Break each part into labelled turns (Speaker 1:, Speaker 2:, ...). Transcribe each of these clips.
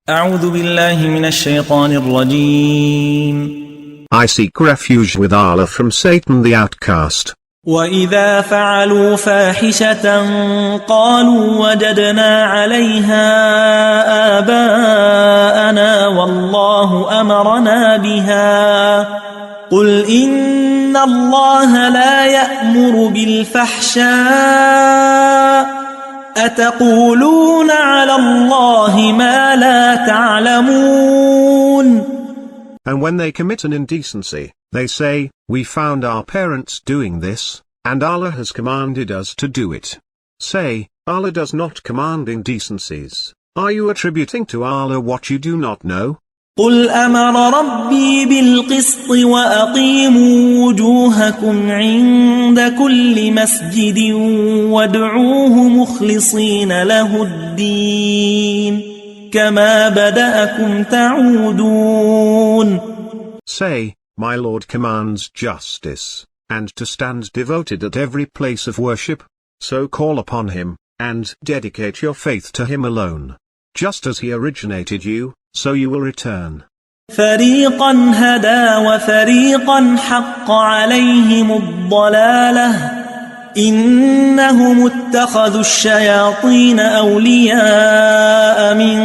Speaker 1: أعوذ بالله من الشيطان الرجيم.
Speaker 2: I seek refuge with Allah from Satan the outcast.
Speaker 1: وإذا فعلوا فاحشة قالوا وجدنا عليها آباءنا والله أمرنا بها قل إن الله لا يأمر بالفحشاء أتقولون على الله ما لا تعلمون.
Speaker 2: And when they commit an indecency, they say, we found our parents doing this, and Allah has commanded us to do it. Say, Allah does not command indecencies. Are you attributing to Allah what you do not know?
Speaker 1: قل أمر ربي بالقسط وأقيموا وجوهكم عند كل مسجد وادعوه مخلصين له الدين كما بدأكم تعودون.
Speaker 2: Say, my Lord commands justice, and to stand devoted at every place of worship. So call upon Him, and dedicate your faith to Him alone. Just as He originated you, so you will return.
Speaker 1: فريقا هدى وفريقا حق عليهم الضلالة إنهم اتخذوا الشياطين أولياء من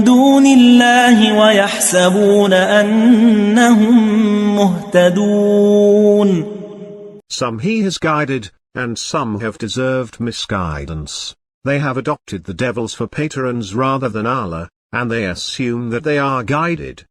Speaker 1: دون الله ويحسبون أنهم مهتدون.
Speaker 2: Some He has guided, and some have deserved misguidance. They have adopted the devils for patrons rather than Allah, and they assume that they are guided.